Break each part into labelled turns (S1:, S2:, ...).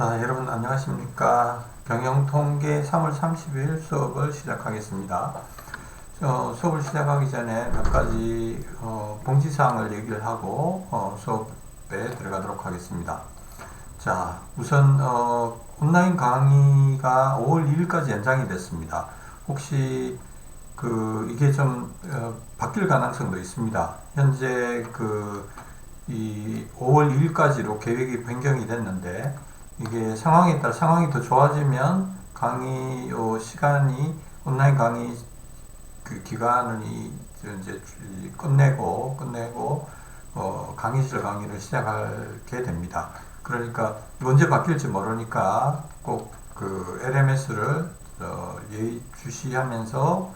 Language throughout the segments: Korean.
S1: 여러분 안녕하십니까. 경영통계 3월 30일 수업을 시작하겠습니다. 수업을 시작하기 전에 몇 가지 공지사항을 얘기를 하고 수업에 들어가도록 하겠습니다. 자, 우선 온라인 강의가 5월 2일까지 연장이 됐습니다. 혹시 이게 좀 바뀔 가능성도 있습니다. 현재 이 5월 2일까지로 계획이 변경이 됐는데, 이게 상황에 따라 상황이 더 좋아지면 강의 시간이 온라인 강의 기간을 이제 끝내고 강의실 강의를 시작하게 됩니다. 그러니까 언제 바뀔지 모르니까 꼭 LMS를 예의주시하면서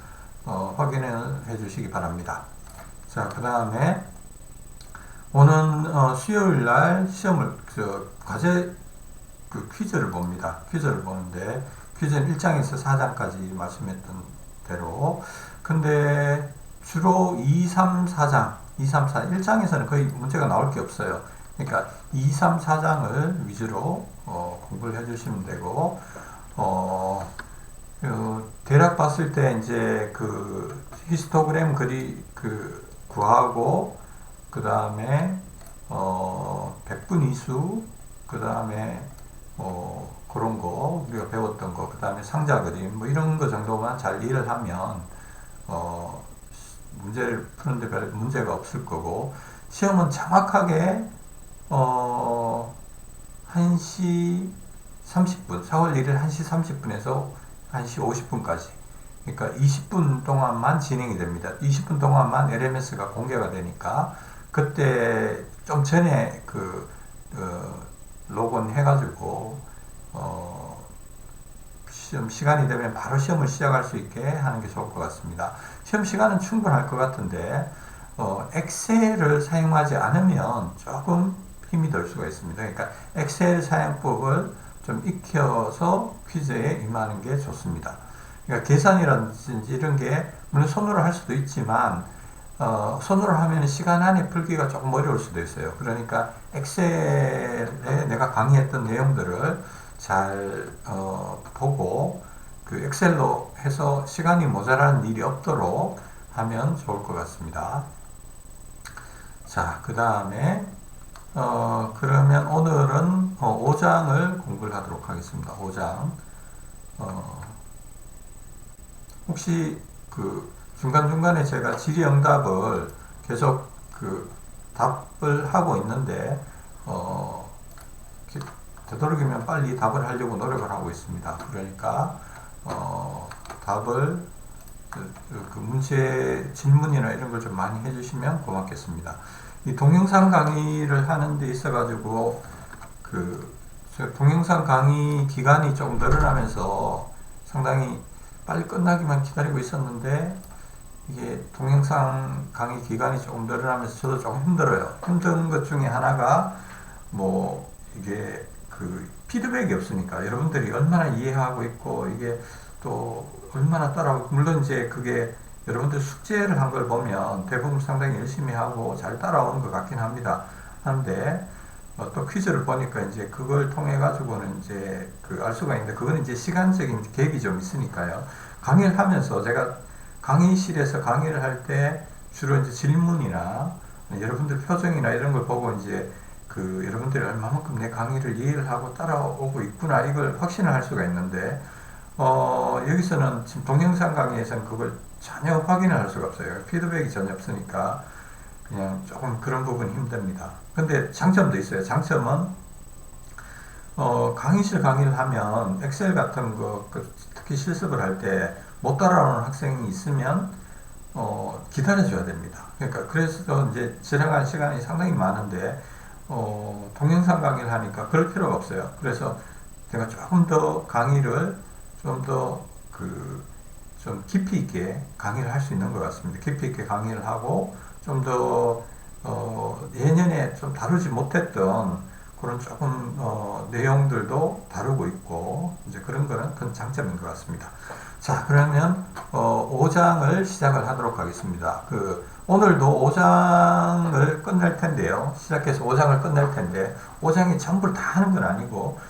S1: 확인을 해주시기 바랍니다. 자, 그 다음에 오는 수요일 날 시험을 과제 퀴즈를 봅니다. 퀴즈를 보는데 퀴즈는 1장에서 4장까지 말씀했던 대로, 근데 주로 2, 3, 4장 1장에서는 거의 문제가 나올 게 없어요. 그러니까 2, 3, 4장을 위주로 공부를 해주시면 되고, 대략 봤을 때 이제 히스토그램 구하고, 그 다음에 백분위수, 그 다음에 그런 거 우리가 배웠던 거, 그 다음에 상자 그림 이런 거 정도만 잘 이해를 하면 문제를 푸는데 별 문제가 없을 거고, 시험은 정확하게 1시 30분 4월 1일 1시 30분에서 1시 50분까지, 그러니까 20분 동안만 진행이 됩니다. 20분 동안만 LMS가 공개가 되니까 그때 좀 전에 로그인 해가지고 시간이 되면 바로 시험을 시작할 수 있게 하는 게 좋을 것 같습니다. 시험 시간은 충분할 것 같은데 엑셀을 사용하지 않으면 조금 힘이 들 수가 있습니다. 그러니까 엑셀 사용법을 좀 익혀서 퀴즈에 임하는 게 좋습니다. 그러니까 계산이라든지 이런 게 물론 손으로 할 수도 있지만 손으로 하면 시간 안에 풀기가 조금 어려울 수도 있어요. 그러니까 엑셀에 내가 강의했던 내용들을 잘 보고 엑셀로 해서 시간이 모자라는 일이 없도록 하면 좋을 것 같습니다. 자, 그 다음에 그러면 오늘은 5장을 공부를 하도록 하겠습니다. 5장. 혹시 중간중간에 제가 질의응답을 계속 답을 하고 있는데, 되도록이면 빨리 답을 하려고 노력을 하고 있습니다. 그러니까, 답을, 문제, 질문이나 이런 걸 좀 많이 해주시면 고맙겠습니다. 이 동영상 강의를 하는 데 있어가지고, 동영상 강의 기간이 조금 늘어나면서 상당히 빨리 끝나기만 기다리고 있었는데, 이게 동영상 강의 기간이 조금 늘어나면서 저도 조금 힘들어요. 힘든 것 중에 하나가 이게 피드백이 없으니까 여러분들이 얼마나 이해하고 있고 이게 또 얼마나 따라오고, 물론 이제 그게 여러분들 숙제를 한 걸 보면 대부분 상당히 열심히 하고 잘 따라오는 것 같긴 합니다. 한데 또 퀴즈를 보니까 이제 그걸 통해 가지고는 이제 알 수가 있는데, 그거는 이제 시간적인 갭이 좀 있으니까요. 강의를 하면서 제가 강의실에서 강의를 할 때 주로 이제 질문이나 여러분들 표정이나 이런 걸 보고 이제 여러분들이 얼마만큼 내 강의를 이해를 하고 따라오고 있구나, 이걸 확신을 할 수가 있는데, 여기서는 지금 동영상 강의에서는 그걸 전혀 확인을 할 수가 없어요. 피드백이 전혀 없으니까 그냥 조금 그런 부분이 힘듭니다. 근데 장점도 있어요. 장점은 강의실 강의를 하면 엑셀 같은 거 특히 실습을 할 때 못 따라오는 학생이 있으면 기다려줘야 됩니다. 그러니까 그래서 이제 지나간 시간이 상당히 많은데 동영상 강의를 하니까 그럴 필요가 없어요. 그래서 제가 조금 더 강의를 좀 깊이 있게 강의를 할 수 있는 것 같습니다. 깊이 있게 강의를 하고 좀 더 예년에 좀 다루지 못했던 그런 조금 내용들도 다루고 있고, 이제 그런 거는 큰 장점인 것 같습니다. 자, 그러면 5장을 시작을 하도록 하겠습니다. 오늘도 5장을 끝낼 텐데요. 시작해서 5장을 끝낼 텐데 5장이 전부를 다 하는 건 아니고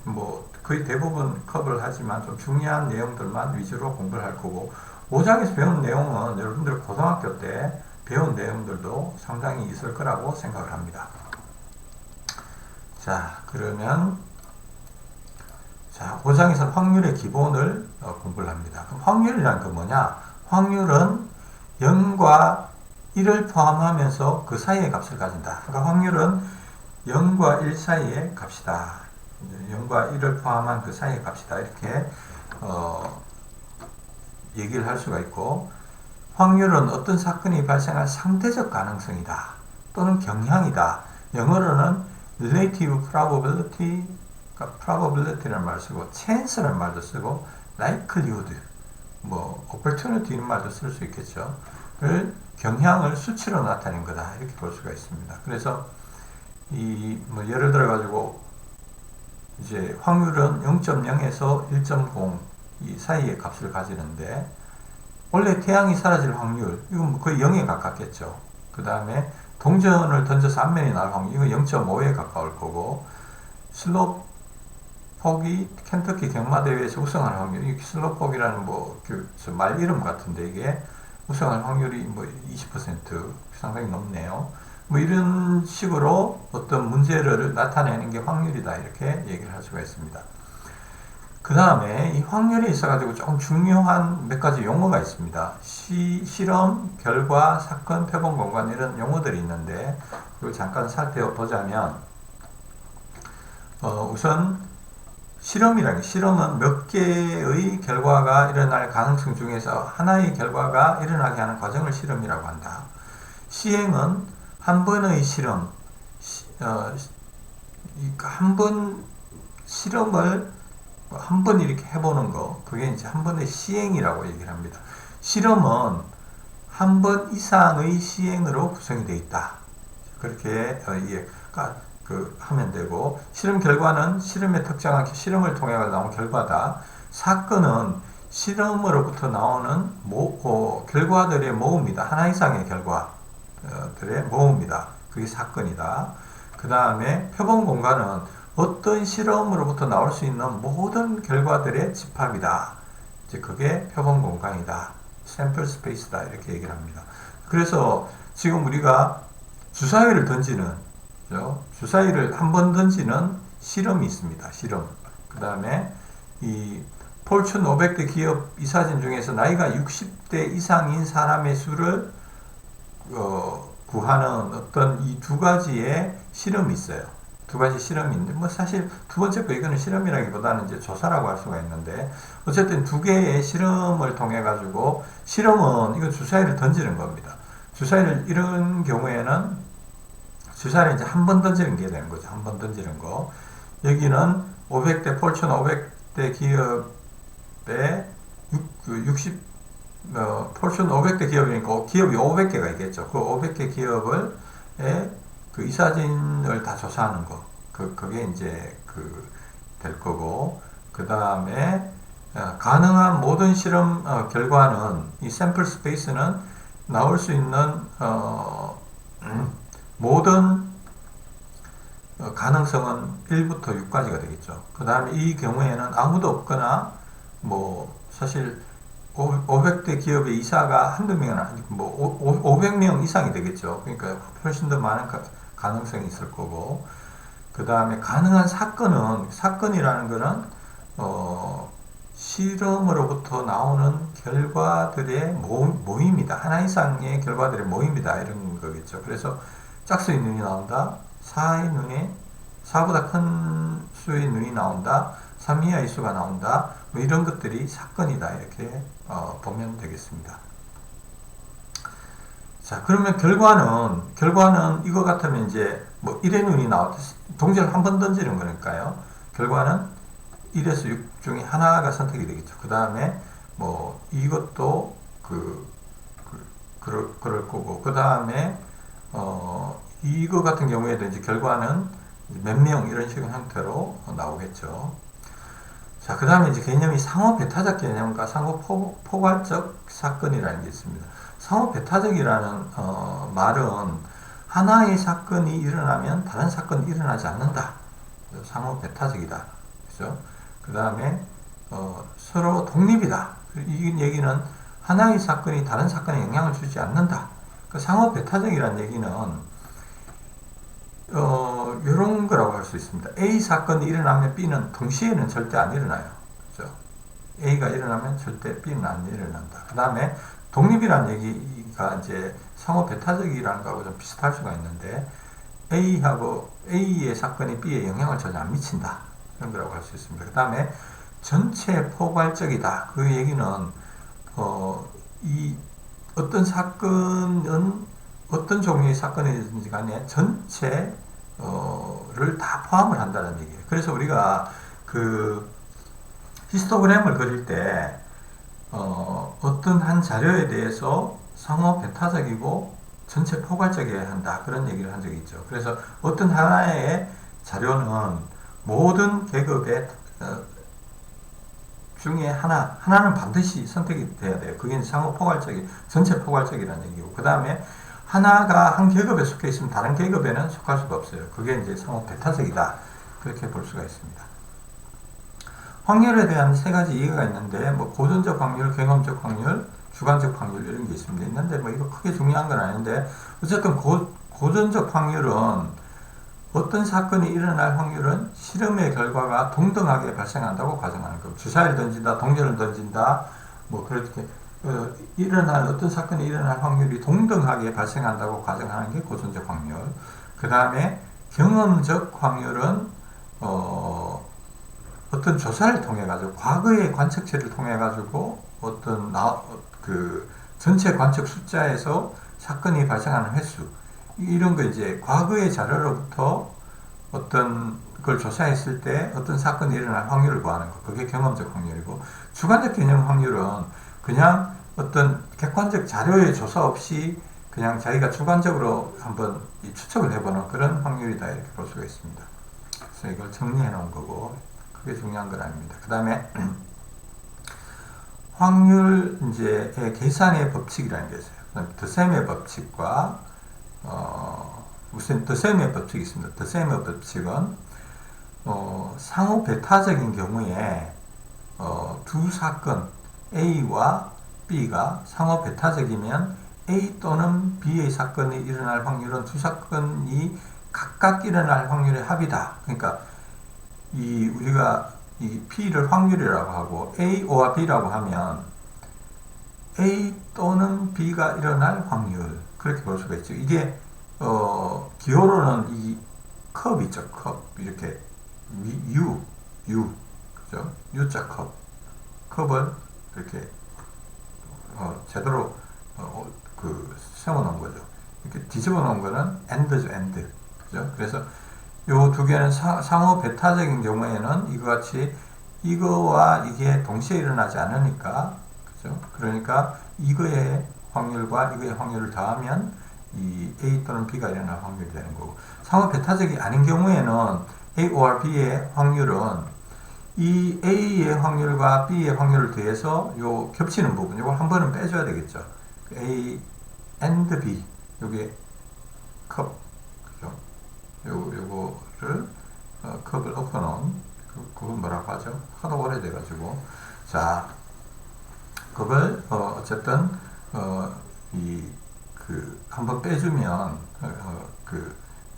S1: 뭐 거의 대부분 커버를 하지만 좀 중요한 내용들만 위주로 공부를 할 거고 5장에서 배운 내용은 여러분들 고등학교 때 배운 내용들도 상당히 있을 거라고 생각을 합니다. 자, 그러면 5장에서 확률의 기본을 공부를 합니다. 그럼 확률이란 건 뭐냐? 확률은 0과 1을 포함하면서 그 사이의 값을 가진다. 그러니까 확률은 0과 1 사이의 값이다. 0과 1을 포함한 그 사이의 값이다. 이렇게 얘기를 할 수가 있고, 확률은 어떤 사건이 발생할 상대적 가능성이다. 또는 경향이다. 영어로는 relative probability, 그러니까 probability라는 말을 쓰고, chance라는 말도 쓰고, likelihood, 뭐 opportunity 이런 말도 쓸 수 있겠죠. 를 경향을 수치로 나타낸 거다. 이렇게 볼 수가 있습니다. 그래서 뭐 예를 들어 가지고 이제 확률은 0.0에서 1.0 이 사이의 값을 가지는데, 원래 태양이 사라질 확률, 이건 뭐 거의 0에 가깝겠죠. 그 다음에 동전을 던져서 앞면이 날 확률, 이건 0.5에 가까울 거고, 슬롭 폭이 켄터키 경마대회에서 우승할 확률, 이 슬롭 폭이라는 뭐 말 이름 같은데 이게 우승할 확률이 뭐 20% 상당히 높네요. 뭐 이런 식으로 어떤 문제를 나타내는 게 확률이다. 이렇게 얘기를 할 수가 있습니다. 그 다음에 이 확률에 있어가지고 조금 중요한 몇 가지 용어가 있습니다. 실험, 결과, 사건, 표본, 공간 이런 용어들이 있는데 이걸 잠깐 살펴보자면 우선 실험이라는 게, 실험은 몇 개의 결과가 일어날 가능성 중에서 하나의 결과가 일어나게 하는 과정을 실험이라고 한다. 시행은 한 번의 실험, 한 번 실험을 한 번 이렇게 해보는 거, 그게 이제 한 번의 시행이라고 얘기를 합니다. 실험은 한 번 이상의 시행으로 구성이 되어 있다. 그렇게 하면 되고, 실험 결과는 실험에 특정한 실험을 통해 나온 결과다. 사건은 실험으로부터 나오는 결과들의 모음이다. 하나 이상의 결과들의 모음이다. 그게 사건이다. 그 다음에 표본 공간은 어떤 실험으로부터 나올 수 있는 모든 결과들의 집합이다. 이제 그게 표본 공간이다. 샘플 스페이스다. 이렇게 얘기를 합니다. 그래서 지금 우리가 주사위를 던지는, 주사위를 한 번 던지는 실험이 있습니다. 실험. 그 다음에 이 폴춘 500대 기업 이사진 중에서 나이가 60대 이상인 사람의 수를 구하는 어떤 이 두 가지의 실험이 있어요. 두 가지 실험이 있는데, 뭐 사실 두 번째 거 이거는 실험이라기보다는 이제 조사라고 할 수가 있는데, 어쨌든 두 개의 실험을 통해 가지고, 실험은 이거 주사위를 던지는 겁니다. 주사위를 이런 경우에는 주사위를 이제 한 번 던지는 게 되는 거죠. 한 번 던지는 거. 여기는 500대 폴춘 500대 기업에 폴춘 500대 기업이니까 기업이 500개가 있겠죠. 그 500개 기업을 그 이사진을 다 조사하는 거. 그게 이제 될 거고, 그 다음에 가능한 모든 실험 결과는, 이 샘플 스페이스는 나올 수 있는 모든 가능성은 1부터 6까지가 되겠죠. 그 다음에 이 경우에는 아무도 없거나, 뭐 사실 500대 기업의 이사가 한두 명은 아니고 뭐 500명 이상이 되겠죠. 그러니까 훨씬 더 많은 가능성이 있을 거고, 그 다음에 가능한 사건이라는 거는 실험으로부터 나오는 결과들의 모임이다. 하나 이상의 결과들의 모임이다. 이런 거겠죠. 그래서 짝수의 눈이 나온다. 4보다 큰 수의 눈이 나온다. 3 이하의 수가 나온다. 뭐 이런 것들이 사건이다. 이렇게 보면 되겠습니다. 자, 그러면 결과는 이거 같으면 이제 뭐 1의 눈이 동전을 한 번 던지는 거니까요. 결과는 1에서 6 중에 하나가 선택이 되겠죠. 그 다음에 뭐 이것도 그럴 거고, 그 다음에 이거 같은 경우에도 이제 결과는 몇 명 이런 식의 형태로 나오겠죠. 자, 그 다음에 이제 개념이 상호 배타적 개념과 상호 포괄적 사건이라는 게 있습니다. 상호 배타적이라는 말은 하나의 사건이 일어나면 다른 사건이 일어나지 않는다. 상호 배타적이다. 그죠? 그 다음에 서로 독립이다. 이 얘기는 하나의 사건이 다른 사건에 영향을 주지 않는다. 그 상호 배타적이라는 얘기는 이런 거라고 할 수 있습니다. A 사건이 일어나면 B는 동시에는 절대 안 일어나요. 그죠? A가 일어나면 절대 B는 안 일어난다. 그 다음에 독립이라는 얘기가 이제 상호 배타적이라는 거하고 좀 비슷할 수가 있는데 A의 사건이 B에 영향을 전혀 안 미친다. 그런 거라고 할 수 있습니다. 그 다음에 전체 포괄적이다. 그 얘기는 이 어떤 사건은 어떤 종류의 사건이든지 간에 전체를 다 포함을 한다는 얘기예요. 그래서 우리가 그 히스토그램을 그릴 때 어떤 한 자료에 대해서 상호 배타적이고 전체 포괄적이어야 한다. 그런 얘기를 한 적이 있죠. 그래서 어떤 하나의 자료는 모든 계급의 중에 하나는 반드시 선택이 돼야 돼요. 그게 상호 포괄적이, 전체 포괄적이라는 얘기고. 그 다음에 하나가 한 계급에 속해 있으면 다른 계급에는 속할 수가 없어요. 그게 이제 상호 배타적이다. 그렇게 볼 수가 있습니다. 확률에 대한 세 가지 이해가 있는데, 뭐, 고전적 확률, 경험적 확률, 주관적 확률, 이런 게 있습니다. 있는데, 뭐, 이거 크게 중요한 건 아닌데, 어쨌든 고전적 확률은 어떤 사건이 일어날 확률은 실험의 결과가 동등하게 발생한다고 가정하는 겁니다. 주사위를 던진다, 동전을 던진다, 뭐 그렇게 일어날 어떤 사건이 일어날 확률이 동등하게 발생한다고 가정하는 게 고전적 확률. 그 다음에 경험적 확률은 어떤 조사를 통해 가지고 과거의 관측치를 통해 가지고 어떤 그 전체 관측 숫자에서 사건이 발생하는 횟수 이런 거 이제 과거의 자료로부터 어떤 걸 조사했을 때 어떤 사건이 일어날 확률을 구하는 거. 그게 경험적 확률이고 주관적 개념 확률은 그냥 어떤 객관적 자료의 조사 없이 그냥 자기가 주관적으로 한번 추측을 해보는 그런 확률이다 이렇게 볼 수가 있습니다. 그래서 이걸 정리해 놓은 거고 그게 중요한 건 아닙니다. 그 다음에 확률 이제 계산의 법칙이라는 게 있어요. 드셈의 법칙과 무슨 드셈의 법칙이 있습니다. 드셈의 법칙은 상호 배타적인 경우에 두 사건 A와 B가 상호 배타적이면 A 또는 B의 사건이 일어날 확률은 두 사건이 각각 일어날 확률의 합이다. 그러니까 우리가 이 P를 확률이라고 하고 A와 B라고 하면 A 또는 B가 일어날 확률 그렇게 볼 수가 있죠. 이게 기호로는 이 컵 있죠. 컵 이렇게 U 그죠? U자 컵을 이렇게 제대로 세워 놓은 거죠. 이렇게 뒤집어 놓은 거는 엔드죠, 엔드. 그죠? 그래서 요 두 개는 상호 배타적인 경우에는 이거 같이 이거와 이게 동시에 일어나지 않으니까, 그죠? 그러니까 이거의 확률과 이거의 확률을 더하면 이 A 또는 B가 일어날 확률이 되는 거고, 상호 배타적이 아닌 경우에는 A or B의 확률은 이 A의 확률과 B의 확률을 더해서 요 겹치는 부분, 이걸 한 번은 빼줘야 되겠죠. A and B, 요게 컵, 그죠? 요거를 컵을 엎어놓은 그건 뭐라고 하죠? 하도 오래돼가지고 자 그걸 어쨌든 한번 빼주면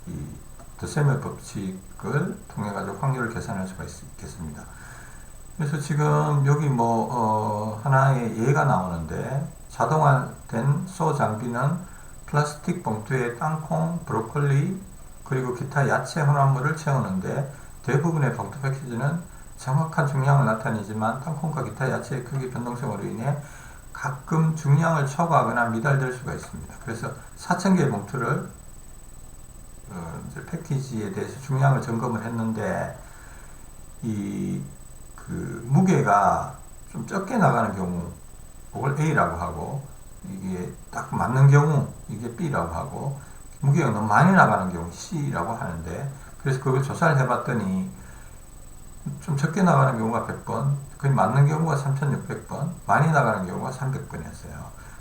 S1: 이 드셈의 법칙을 통해 가지고 확률을 계산할 수가 있겠습니다. 그래서 지금 여기 하나의 예가 나오는데 자동화된 소 장비는 플라스틱 봉투에 땅콩, 브로콜리 그리고 기타 야채 혼합물을 채우는데 대부분의 봉투 패키지는 정확한 중량을 나타내지만 땅콩과 기타 야채의 크기 변동성으로 인해 가끔 중량을 초과하거나 미달될 수가 있습니다. 그래서 4,000개의 봉투를 이제 패키지에 대해서 중량을 점검을 했는데 무게가 좀 적게 나가는 경우 그걸 A라고 하고 이게 딱 맞는 경우 이게 B라고 하고 무게가 너무 많이 나가는 경우 C라고 하는데 그래서 그걸 조사를 해봤더니 좀 적게 나가는 경우가 100번 거의 맞는 경우가 3600번 많이 나가는 경우가 300번이었어요.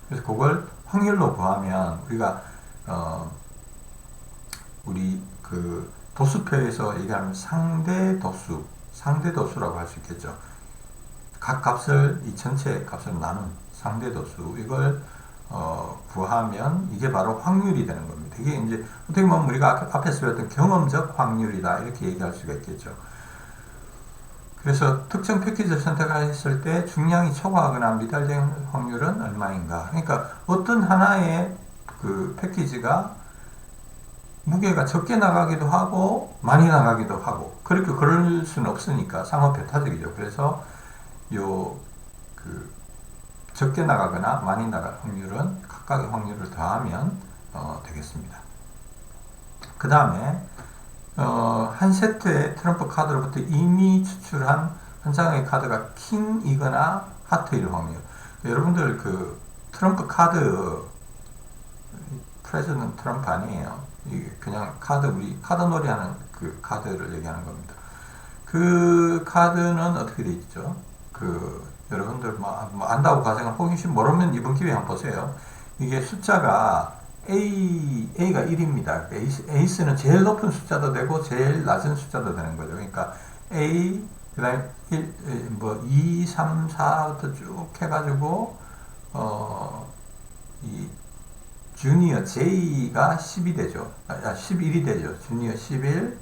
S1: 그래서 그걸 확률로 구하면 우리가 도수표에서 얘기하면 상대도수라고 할 수 있겠죠. 각 값을 이 전체 값을 나눈 상대도수 이걸 구하면 이게 바로 확률이 되는 겁니다. 이게 이제 어떻게 보면 우리가 앞에서 배웠던 경험적 확률이다 이렇게 얘기할 수가 있겠죠. 그래서 특정 패키지를 선택했을 때 중량이 초과하거나 미달된 확률은 얼마인가. 그러니까 어떤 하나의 그 패키지가 무게가 적게 나가기도 하고 많이 나가기도 하고 그렇게 그럴 수는 없으니까 상호배타적이죠. 그래서 요 그 적게 나가거나 많이 나갈 확률은 각각의 확률을 더하면 되겠습니다. 그 다음에 한 세트의 트럼프 카드로부터 이미 추출한 한 장의 카드가 킹이거나 하트일 확률. 여러분들 그 트럼프 카드 프레지던트 트럼프 아니에요. 이게 그냥 카드 우리 카드 놀이 하는 그 카드를 얘기하는 겁니다. 그 카드는 어떻게 돼 있죠? 그 여러분들 뭐 안다고 가정을 혹시 모르면 이번 기회에 한번 보세요. 이게 숫자가 A가 1입니다. 에이스는 제일 높은 숫자도 되고 제일 낮은 숫자도 되는 거죠. 그러니까 A 그 다음에 2, 3, 4부터 쭉 해가지고 이 주니어 J가 10이 되죠. 11이 되죠. 주니어 11,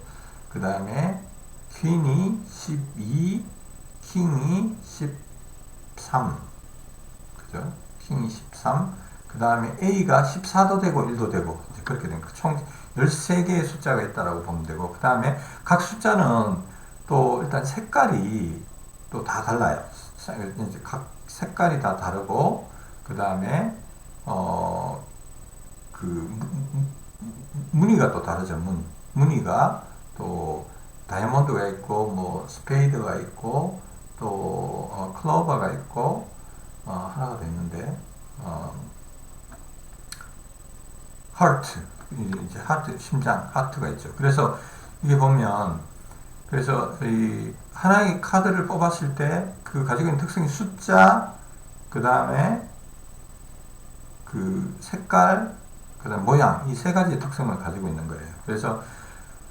S1: 그 다음에 퀸이 12, 킹이 13, 그죠? 킹이 13, 그 다음에 A가 14도 되고 1도 되고 그렇게 된 거. 총 13개의 숫자가 있다라고 보면 되고, 그 다음에 각 숫자는 또 일단 색깔이 또 다 달라요. 이제 각 색깔이 다 다르고, 그 다음에 그 무늬가 또 다르죠. 무늬가 또 다이아몬드가 있고 뭐 스페이드가 있고 또 클로버가 있고 하나가 더 있는데 하트, 이제 하트, 심장, 하트가 있죠. 그래서 이게 보면, 그래서 이 하나의 카드를 뽑았을 때 그 가지고 있는 특성이 숫자, 그 다음에 그 색깔, 그 다음 모양, 이 세 가지의 특성을 가지고 있는 거예요. 그래서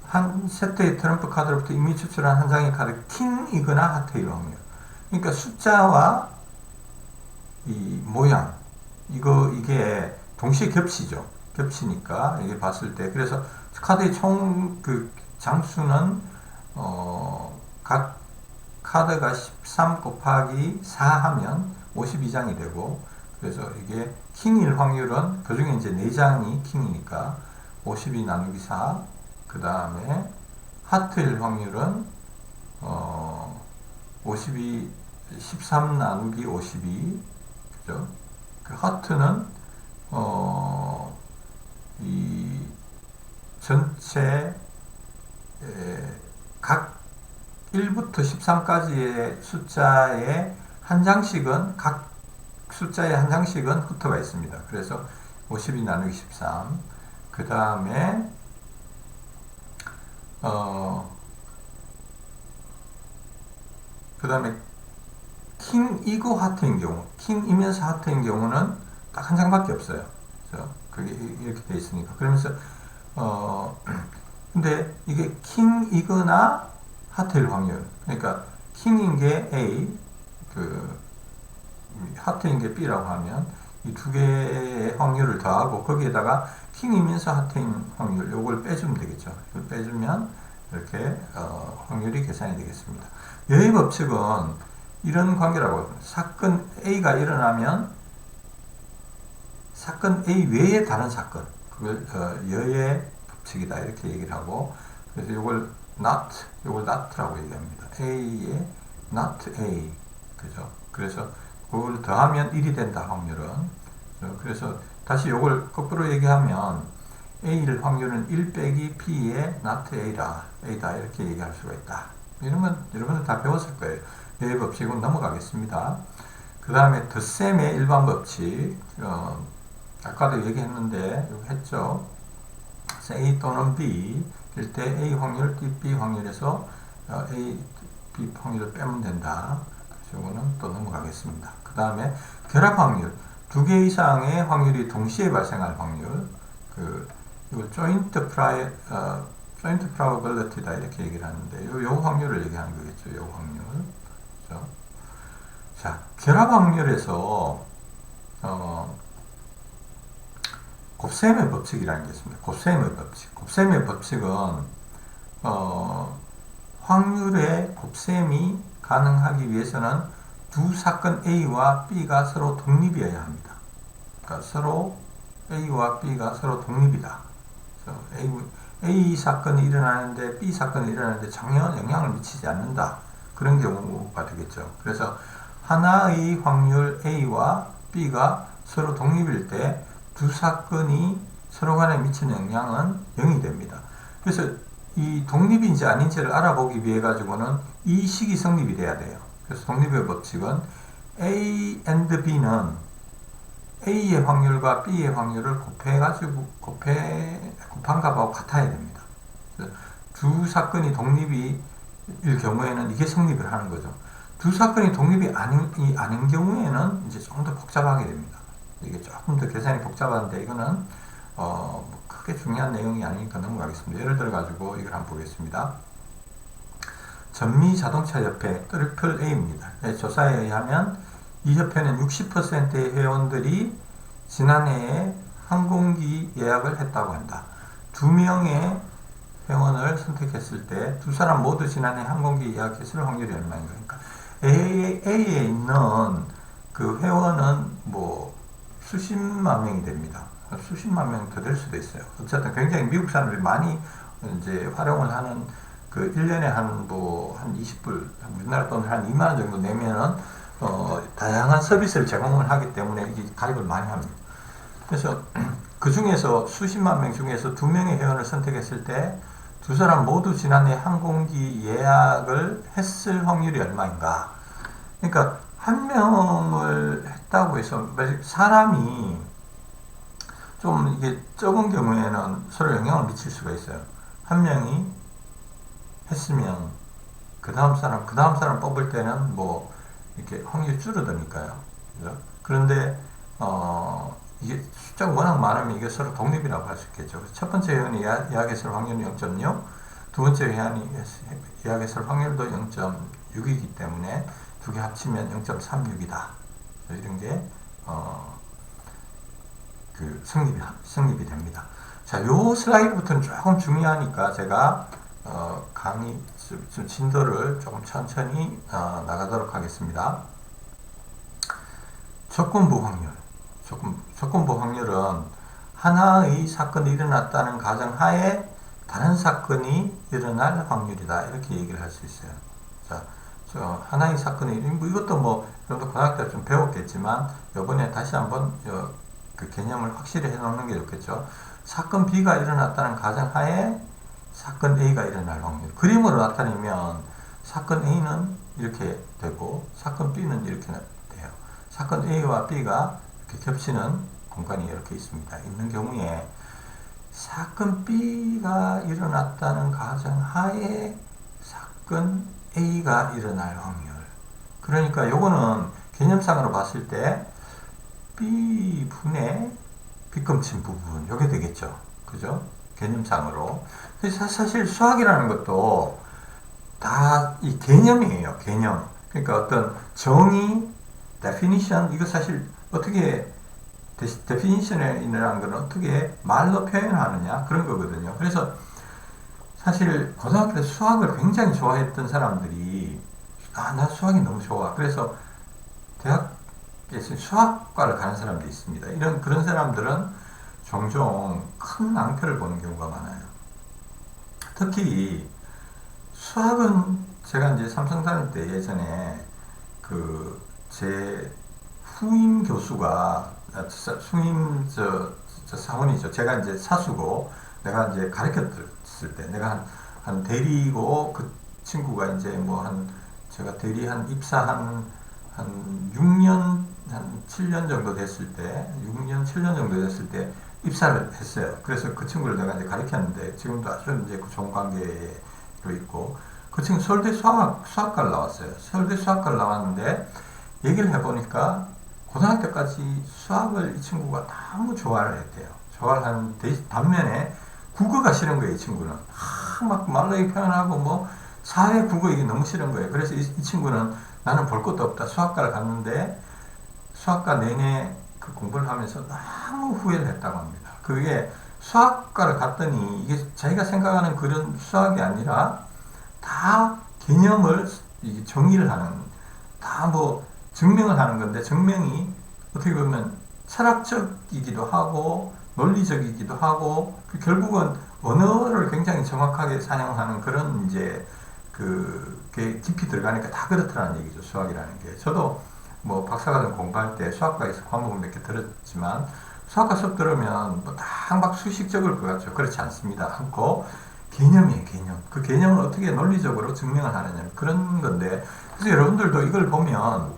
S1: 한 세트의 트럼프 카드로부터 이미 추출한 한 장의 카드 킹이거나 하트일 확률. 그러니까 숫자와 이 모양, 이게 동시에 겹치죠. 겹치니까 이게 봤을 때, 그래서 카드의 총 그 장수는 각 카드가 13 곱하기 4 하면 52장이 되고, 그래서 이게 킹일 확률은 그 중에 이제 4장이 킹이니까 52 나누기 4, 그 다음에 하트일 확률은 52 13 나누기 52, 그죠? 그 하트는 이 전체 각 1부터 13까지의 숫자에 한 장씩은 각 숫자에 한 장씩은 흩어가 있습니다. 그래서 52 나누기 13. 그 다음에 그 다음에 킹이고 하트인 경우, 킹이면서 하트인 경우는 딱 한 장밖에 없어요. 그래서 그게 이렇게 돼 있으니까. 그러면서 근데 이게 킹이거나 하트일 확률. 그러니까 킹인 게 A, 그 하트인 게 B라고 하면 이 두 개의 확률을 더하고 거기에다가 킹이면서 하트인 확률 요걸 빼주면 되겠죠. 이걸 빼주면 이렇게 확률이 계산이 되겠습니다. 여의 법칙은 이런 관계라고 합니다. 사건 A가 일어나면 사건 A 외에 다른 사건, 그걸 여의 법칙이다 이렇게 얘기를 하고, 그래서 이걸 not라고 얘기합니다. A의 not A, 그죠? 그래서 그걸 더하면 1이 된다 확률은. 그래서 다시 이걸 거꾸로 얘기하면 A일 확률은 1 빼기 B의 not A다 이렇게 얘기할 수가 있다. 이런 건 여러분들 다 배웠을 거예요. 여의 법칙은 넘어가겠습니다. 그 다음에 더셈의 일반 법칙, 아까도 얘기했는데 여기 했죠. A 또는 B 일 때 A 확률, B 확률에서 A, B 확률을 빼면 된다. 이거는 또 넘어가겠습니다. 그 다음에 결합 확률, 두 개 이상의 확률이 동시에 발생할 확률, 이걸 joint joint probability다 이렇게 얘기를 하는데 요 확률을 얘기하는 거겠죠. 요 확률. 그렇죠? 자, 결합 확률에서 곱셈의 법칙이라는 게 있습니다. 곱셈의 법칙. 곱셈의 법칙은 확률의 곱셈이 가능하기 위해서는 두 사건 A와 B가 서로 독립이어야 합니다. 그러니까 서로 A와 B가 서로 독립이다. A 사건이 일어나는데 B 사건이 일어나는데 전혀 영향을 미치지 않는다. 그런 경우가 되겠죠. 그래서 하나의 확률 A와 B가 서로 독립일 때 두 사건이 서로 간에 미치는 영향은 0이 됩니다. 그래서 이 독립인지 아닌지를 알아보기 위해 가지고는 이 식이 성립이 돼야 돼요. 그래서 독립의 법칙은 A and B는 A의 확률과 B의 확률을 곱한 값하고 같아야 됩니다. 두 사건이 독립이 일 경우에는 이게 성립을 하는 거죠. 두 사건이 독립이 아닌 경우에는 이제 좀 더 복잡하게 됩니다. 이게 조금 더 계산이 복잡한데 이거는 크게 중요한 내용이 아니니까 넘어가겠습니다. 예를 들어 가지고 이걸 한번 보겠습니다. 전미자동차협회 트리플 A입니다. 조사에 의하면 이 협회는 60%의 회원들이 지난해에 항공기 예약을 했다고 한다. 2명의 회원을 선택했을 때 두 사람 모두 지난해 항공기 예약했을 확률이 얼마인가? 그러니까 A에 있는 그 회원은 뭐 수십만 명이 됩니다. 수십만 명 더 될 수도 있어요. 어쨌든 굉장히 미국 사람들이 많이 이제 활용을 하는 그 1년에 한 20불, 우리나라 돈을 한 2만원 정도 내면은 다양한 서비스를 제공을 하기 때문에 이게 가입을 많이 합니다. 그래서 그 중에서 수십만 명 중에서 2명의 회원을 선택했을 때 두 사람 모두 지난해 항공기 예약을 했을 확률이 얼마인가? 그러니까 한 명을 했다고 해서 사람이 좀 이게 적은 경우에는 서로 영향을 미칠 수가 있어요. 한 명이 했으면 그 다음 사람 뽑을 때는 뭐 이렇게 확률이 줄어드니까요. 그죠? 그런데 이게 숫자가 워낙 많으면 이게 서로 독립이라고 할 수 있겠죠. 첫 번째 회원이 예약했을 확률은 0.6, 두 번째 회원이 예약했을 확률도 0.6이기 때문에 두 개 합치면 0.36이다. 이런 게 성립이 됩니다. 자, 요 슬라이드부터는 조금 중요하니까 제가 강의 좀 진도를 조금 천천히 나가도록 하겠습니다. 조건부 확률. 조건부 확률은 하나의 사건이 일어났다는 가정하에 다른 사건이 일어날 확률이다. 이렇게 얘기를 할 수 있어요. 자, 하나의 사건이, 이것도 뭐, 여러분도 고등학교 때 좀 배웠겠지만, 이번에 다시 한번 그 개념을 확실히 해 놓는 게 좋겠죠. 사건 B가 일어났다는 가정하에 사건 A가 일어날 확률. 그림으로 나타내면 사건 A는 이렇게 되고, 사건 B는 이렇게 돼요. 사건 A와 B가 이렇게 겹치는 공간이 이렇게 있습니다. 있는 경우에 사건 B가 일어났다는 가정하에 사건 A가 일어날 확률. 그러니까 요거는 개념상으로 봤을 때 B분의 빗금친 부분, 요게 되겠죠. 그죠? 개념상으로. 그래서 사실 수학이라는 것도 다 이 개념이에요. 개념. 그러니까 어떤 정의, definition, 이거 사실 어떻게 definition이라는 건 어떻게 말로 표현하느냐 그런 거거든요. 그래서 사실 고등학교 때 수학을 굉장히 좋아했던 사람들이 나 수학이 너무 좋아. 그래서 대학에서 수학과를 가는 사람들이 있습니다. 그런 사람들은 종종 큰 낭패를 보는 경우가 많아요. 특히 수학은 제가 이제 삼성 다닐 때 예전에 제 후임 교수가 후임 사원이죠. 제가 이제 사수고 내가 이제 가르쳤을 때 내가 한 대리고 그 친구가 이제 제가 대리 입사 한 6년, 한 7년 정도 됐을 때, 6년, 7년 정도 됐을 때 입사를 했어요. 그래서 그 친구를 내가 이제 가르쳤는데, 지금도 아주 이제 좋은 관계로 있고, 그 친구 서울대 수학과를 나왔어요. 서울대 수학과를 나왔는데, 얘기를 해보니까, 고등학교까지 수학을 이 친구가 너무 좋아를 했대요. 좋아를 하는 반면에 국어가 싫은 거예요, 이 친구는. 막 말로 표현하고 뭐 사회 국어 이게 너무 싫은 거예요. 그래서 이 친구는 나는 볼 것도 없다. 수학과를 갔는데 수학과 내내 그 공부를 하면서 너무 후회를 했다고 합니다. 그게 수학과를 갔더니 이게 자기가 생각하는 그런 수학이 아니라 다 개념을 정의를 하는, 다 뭐 증명을 하는 건데, 증명이 어떻게 보면 철학적이기도 하고 논리적이기도 하고 결국은 언어를 굉장히 정확하게 사용하는 그런 이제 그게 깊이 들어가니까 다 그렇더라는 얘기죠. 수학이라는 게. 저도 뭐 박사과정 공부할 때 수학과에서 과목을 몇 개 들었지만 수학과 수업 들으면 뭐 다 막 수식적일 것 같죠. 그렇지 않습니다. 않고 개념이에요, 개념. 그 개념을 어떻게 논리적으로 증명을 하느냐 그런 건데, 그래서 여러분들도 이걸 보면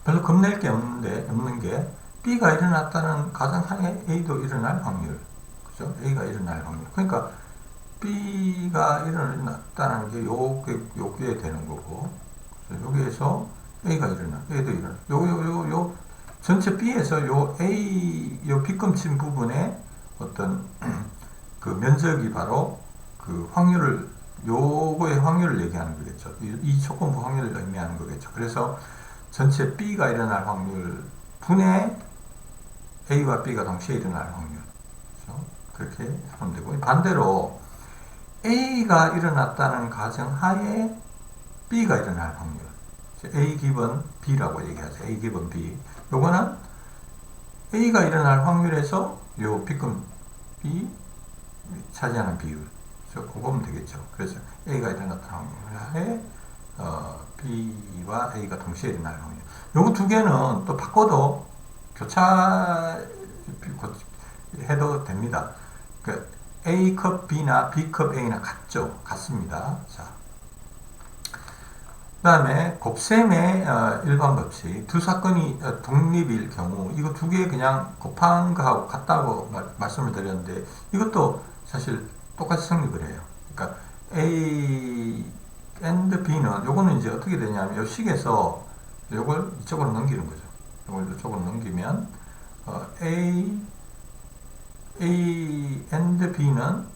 S1: 별로 겁낼 게 없는 게 B가 일어났다는 가정하에 A도 일어날 확률, 그죠? A가 일어날 확률. 그러니까 B가 일어났다는 게 요게 되는 거고, 여기에서 A가 A도 일어나. 요 전체 B에서 요 B금친 부분에 어떤 그 면적이 바로 그 확률을, 요거의 확률을 얘기하는 거겠죠. 이 조건부 확률을 의미하는 거겠죠. 그래서 전체 B가 일어날 확률 분의 A와 B가 동시에 일어날 확률. 그렇죠? 그렇게 하면 되고, 반대로 A가 일어났다는 가정하에 B가 일어날 확률. A 기본 B라고 얘기하죠. A 기본 B. 요거는 A가 일어날 확률에서 요 B금 B 차지하는 비율. 그거 보면 되겠죠. 그래서 A가 일어났다는 확률에 B와 A가 동시에 일어날 확률. 요거 두 개는 또 바꿔도 교차해도 됩니다. 그 A컵 B나 B컵 A나 같습니다. 자, 그 다음에 곱셈의 일반 법칙. 두 사건이 독립일 경우 이거 두 개 그냥 곱한 거하고 같다고 말씀을 드렸는데 이것도 사실 똑같이 성립을 해요. 그러니까 A and B는 요거는 이제 어떻게 되냐면 요 식에서 요걸 이쪽으로 넘기는 거죠. 요걸 이쪽으로 넘기면 A and B는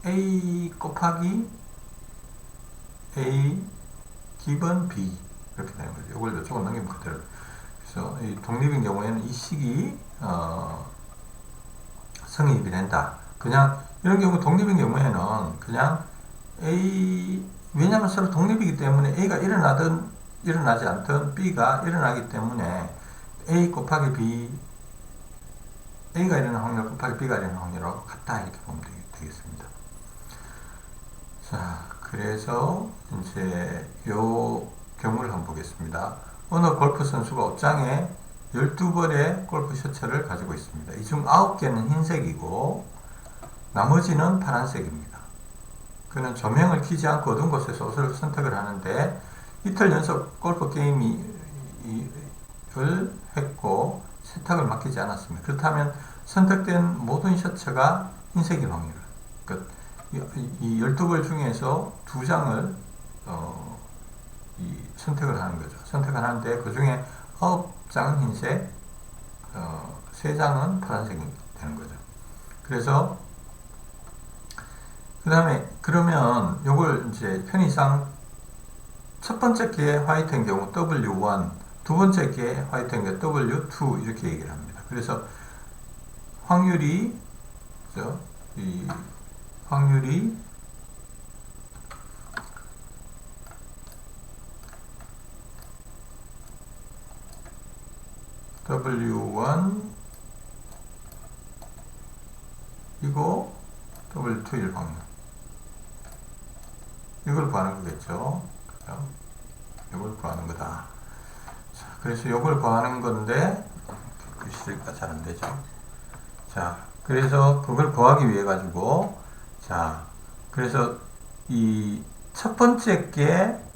S1: A 곱하기 A 기본 B 이렇게 되는 거죠. 이걸 이쪽으로 넘기면 그대로. 그래서 이 독립인 경우에는 이 식이 성립이 된다. 그냥 이런 경우 독립인 경우에는 그냥 왜냐하면 서로 독립이기 때문에 A가 일어나든 일어나지 않든 B가 일어나기 때문에 A 곱하기 B, A가 일어나는 확률 곱하기 B가 일어나는 확률하고 같다 이렇게 보면 되겠습니다. 자, 그래서 이제 요 경우를 한번 보겠습니다. 어느 골프 선수가 옷장에 12벌의 골프 셔츠를 가지고 있습니다. 이 중 9개는 흰색이고 나머지는 파란색입니다. 그는 조명을 켜지 않고 어두운 곳에서 옷을 선택을 하는데 이틀 연속 골프 게임을 했고 세탁을 맡기지 않았습니다. 그렇다면 선택된 모든 셔츠가 흰색일 확률. 그러니까 이 12벌 중에서 2장을 선택을 하는 거죠. 선택을 하는데 그 중에 9장은 흰색, 3장은 파란색이 되는 거죠. 그래서 그 다음에 그러면 요걸 이제 편의상 첫 번째 게 화이트인 경우 W1, 두 번째 게 화이트인 경우 W2 이렇게 얘기를 합니다. 그래서 확률이 그죠? 이 확률이 W1 이거 W2일 확률 이걸 구하는 거겠죠. 그죠? 이걸 구하는 거다. 자, 그래서 이걸 구하는 건데 글씨가 잘 안 되죠. 자, 그래서 그걸 구하기 위해 가지고 자, 그래서 이 첫 번째 게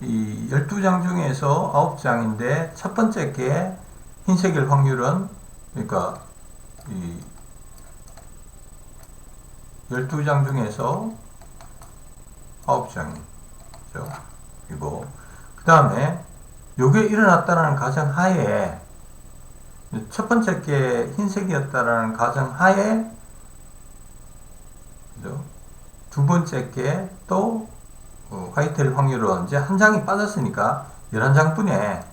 S1: 이 12장 중에서 9장인데 첫 번째 게 흰색일 확률은 그러니까 이 12장 중에서 9장이죠. 그리고 그 다음에 요게 일어났다는 가정하에 첫 번째 게 흰색이었다는 가정하에 그죠? 두 번째 게 또 화이트일 확률은 이제 한 장이 빠졌으니까 11장분에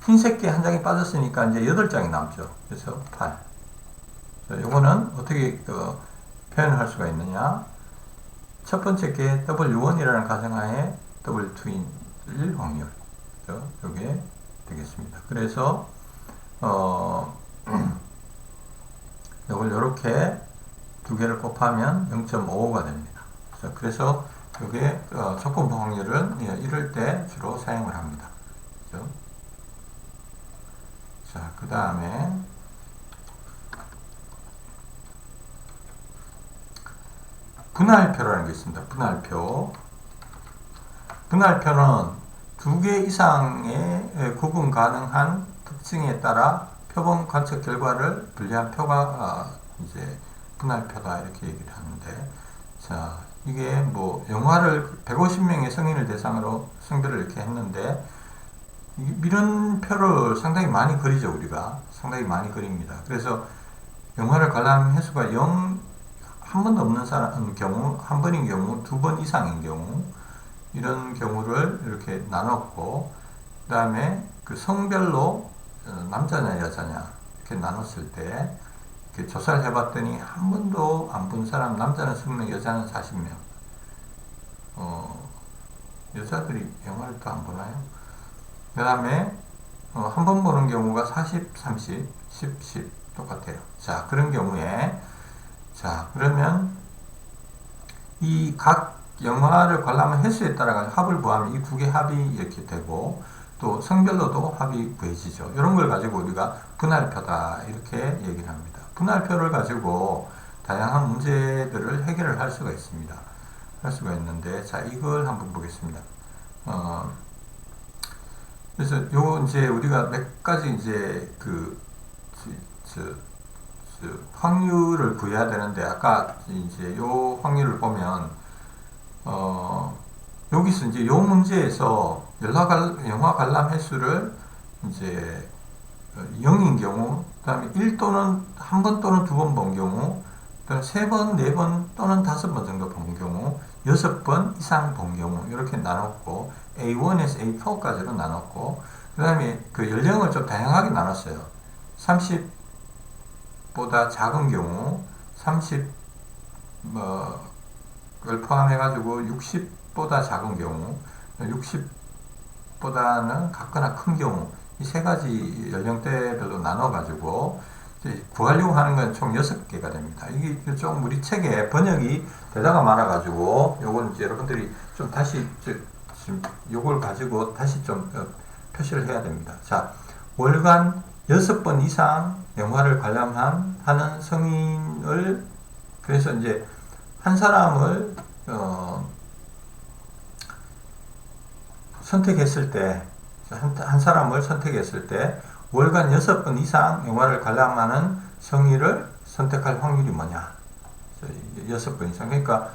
S1: 흰색 게 한 장이 빠졌으니까 이제 8장이 남죠. 그래서 8. 자, 요거는 어떻게 표현할 수가 있느냐? 첫 번째 게 W1이라는 가정하에 W2일 확률. 요게 되겠습니다. 그래서 이걸 이렇게 두 개를 곱하면 0.55가 됩니다. 그래서 이게 조건부 확률은 이럴 때 주로 사용을 합니다. 그죠? 자, 그 다음에 분할표라는 게 있습니다. 분할표는 두 개 이상의 구분 가능한 특징에 따라 표본 관측 결과를 분리한 표가 이제 분할표다 이렇게 얘기를 하는데, 자, 이게 뭐 영화를 150명의 성인을 대상으로 성별을 이렇게 했는데 이런 표를 상당히 많이 그리죠. 우리가 상당히 많이 그립니다. 그래서 영화를 관람 횟수가 0, 한 번도 없는 사람 경우, 한 번인 경우, 두 번 이상인 경우, 이런 경우를 이렇게 나눴고, 그 다음에 그 성별로 남자냐 여자냐 이렇게 나눴을 때 이렇게 조사를 해봤더니 한 번도 안 본 사람, 남자는 20명, 여자는 40명. 여자들이 영화를 또 안 보나요? 그 다음에 한 번 보는 경우가 40, 30, 10, 10 똑같아요. 자, 그런 경우에 자, 그러면 이 각 영화를 관람한 횟수에 따라 합을 구하면 이 두 개 합이 이렇게 되고, 또 성별로도 합이 구해지죠. 이런 걸 가지고 우리가 분할표다 이렇게 얘기를 합니다. 분할표를 가지고 다양한 문제들을 해결을 할 수가 있습니다. 할 수가 있는데, 자, 이걸 한번 보겠습니다. 그래서 요 이제 우리가 몇 가지 이제 확률을 구해야 되는데, 아까 이제 요 확률을 보면 여기서 이제 요 문제에서 영화 관람 횟수를 이제 0인 경우, 그 다음에 1 또는 한 번 또는 두 번 본 경우, 그 다음에 3번, 4번 또는 5번 정도 본 경우, 6번 이상 본 경우, 이렇게 나눴고, A1에서 A4까지로 나눴고, 그 다음에 그 연령을 좀 다양하게 나눴어요. 30보다 작은 경우, 30, 을 포함해가지고 60보다 작은 경우, 60보다는 같거나 큰 경우, 이 세 가지 연령대별로 나눠가지고 구하려고 하는 건 총 6개가 됩니다. 이게 좀 우리 책에 번역이 되다가 말아가지고 요건 이제 여러분들이 좀 다시 지금 요걸 가지고 다시 좀 표시를 해야 됩니다. 자, 월간 6번 이상 영화를 관람하는 성인을, 그래서 이제 한 사람을 선택했을 때, 한 사람을 선택했을 때 월간 6번 이상 영화를 관람하는 성인을 선택할 확률이 뭐냐? 6번 이상. 그러니까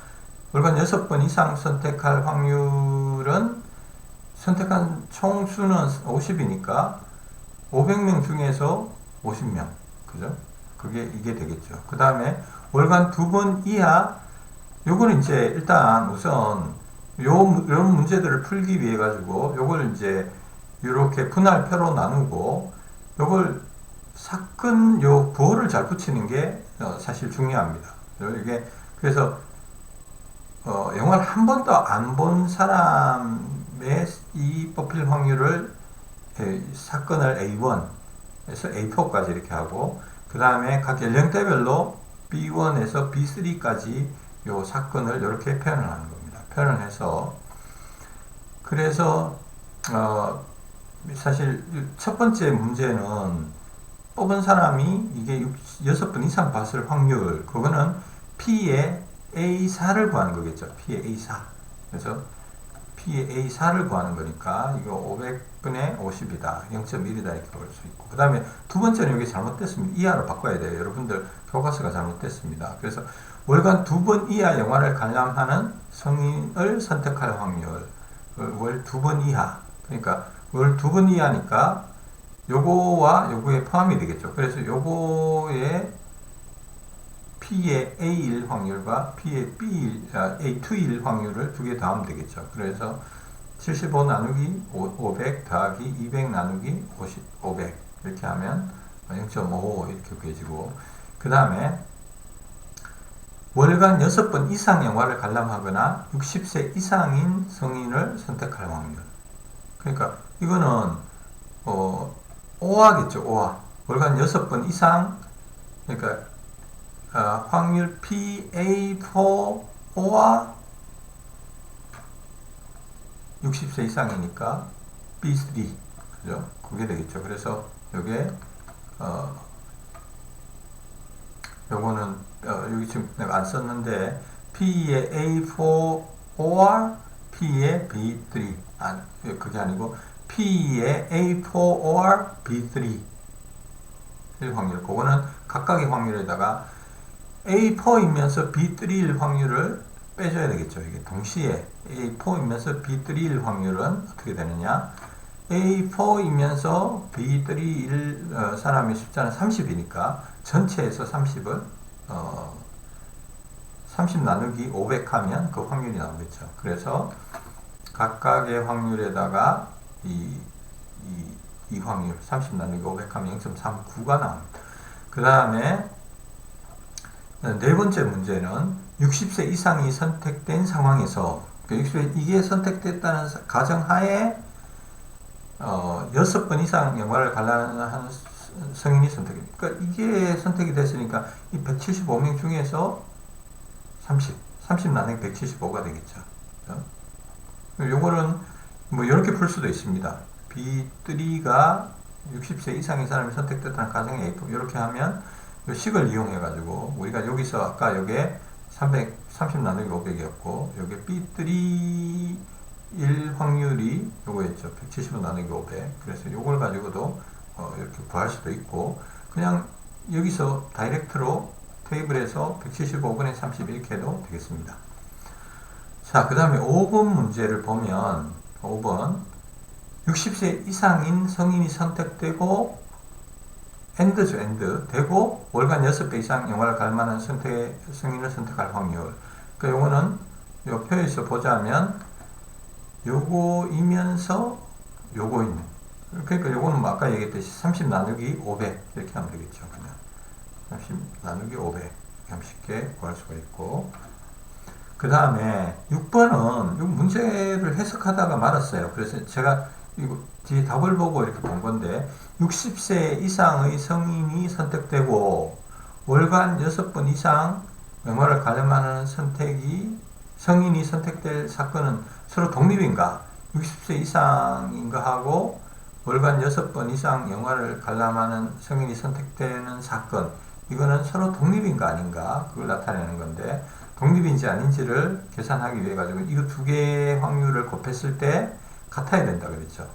S1: 월간 6번 이상 선택할 확률은, 선택한 총 수는 50이니까 500명 중에서 50명. 그죠? 이게 되겠죠. 그 다음에 월간 2번 이하, 요거는 이제 일단 우선 이런 문제들을 풀기 위해 가지고 요걸 이제 이렇게 분할표로 나누고, 요걸 사건 부호를 잘 붙이는 게 사실 중요합니다. 이게 그래서 영화를 한 번도 안 본 사람의 이 뽑힐 확률을 사건을 A1에서 A4까지 이렇게 하고, 그 다음에 각 연령대별로 B1에서 B3까지 요 사건을 이렇게 표현을 하는 겁니다. 표현을 해서, 그래서 사실 첫 번째 문제는 뽑은 사람이 이게 6번 이상 봤을 확률, 그거는 P의 A4를 구하는 거겠죠. P의 A4. 그래서 P의 A4를 구하는 거니까 이거 500분의 50이다. 0.1이다. 이렇게 볼 수 있고. 그 다음에 두 번째는 여기 잘못됐습니다. 이하로 바꿔야 돼요. 여러분들 교과서가 잘못됐습니다. 그래서 월간 2번 이하 영화를 관람하는 성인을 선택할 확률, 월 2번 이하, 그러니까 월 2번 이하니까 요거와 요거에 포함이 되겠죠. 그래서 요거에 P의 A1 확률과 P의 B1, A2일 확률을 두 개 더하면 되겠죠. 그래서 75 나누기 500 더하기 200 나누기 500 이렇게 하면 0.55 이렇게 구해지고, 그 다음에 월간 6번 이상 영화를 관람하거나 60세 이상인 성인을 선택할 확률. 그러니까 이거는 오화겠죠. 오화. 월간 6번 이상, 그러니까 확률 PA4오와 60세 이상이니까 B3, 그죠? 그게 되겠죠. 그래서 요게 요거는 여기 지금 내가 안 썼는데 P의 A4 or P의 B3, 그게 아니고 P의 A4 or B3 일 확률. 그거는 각각의 확률에다가 A4이면서 B3일 확률을 빼줘야 되겠죠. 이게 동시에 A4이면서 B3일 확률은 어떻게 되느냐? A4이면서 B3일 사람의 숫자는 30이니까 전체에서 30을 30 나누기 500 하면 그 확률이 나오겠죠. 그래서 각각의 확률에다가 이 확률 30 나누기 500 하면 0.39가 나옵니다. 그 다음에 네 번째 문제는 60세 이상이 선택된 상황에서, 이게 선택됐다는 가정하에 6번 이상 영화를 관람하는 성인이 선택이, 그러니까 이게 선택이 됐으니까 이 175명 중에서 30 나누기 175가 되겠죠. 요거는 뭐 이렇게 풀 수도 있습니다. B3가 60세 이상의 사람이 선택됐다는 가정에 A4, 이렇게 하면 요 식을 이용해 가지고 우리가 여기서 아까 요게 30 나누기 500이었고 요게 B3 1 확률이 요거였죠. 175 나누기 500. 그래서 요걸 가지고도 이렇게 구할 수도 있고, 그냥 여기서 다이렉트로 테이블에서 175분의 30 이렇게 해도 되겠습니다. 자, 그 다음에 5번 문제를 보면 5번 60세 이상인 성인이 선택되고 엔드죠. 엔드 되고 월간 6배 이상 영화를 갈 만한 성인을 선택할 확률. 그러니까 요거는 요 표에서 보자면 요거이면서 요거 있는, 그러니까 요거는 뭐 아까 얘기했듯이 30 나누기 500 이렇게 하면 되겠죠. 그냥 30 나누기 500 이렇게 쉽게 구할 수가 있고, 그 다음에 6번은 이 문제를 해석하다가 말았어요. 그래서 제가 이거 뒤에 답을 보고 이렇게 본 건데, 60세 이상의 성인이 선택되고 월간 6번 이상 영화를 관람하는 성인이 선택될 사건은 서로 독립인가? 60세 이상인가 하고 월간 6번 이상 영화를 관람하는 성인이 선택되는 사건, 이거는 서로 독립인가 아닌가? 그걸 나타내는 건데, 독립인지 아닌지를 계산하기 위해 가지고 이거 두 개의 확률을 곱했을 때 같아야 된다 그랬죠.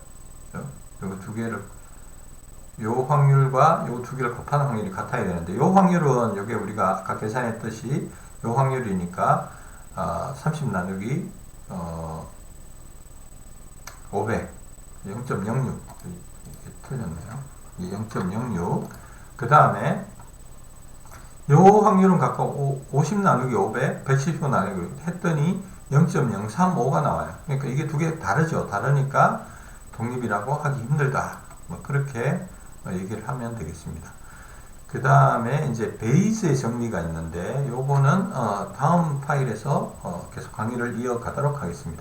S1: 요거 두 개를, 요 확률과 요 두 개를 곱하는 확률이 같아야 되는데, 요 확률은 요게 우리가 아까 계산했듯이 요 확률이니까 30 나누기 500 0.06 틀렸네요. 0.06. 그 다음에 요 확률은 각각 50 나누기 500, 175 나누기 했더니 0.035가 나와요. 그러니까 이게 두 개 다르죠. 다르니까 독립이라고 하기 힘들다. 뭐 그렇게 얘기를 하면 되겠습니다. 그 다음에 이제 베이스의 정리가 있는데 요거는 다음 파일에서 계속 강의를 이어가도록 하겠습니다.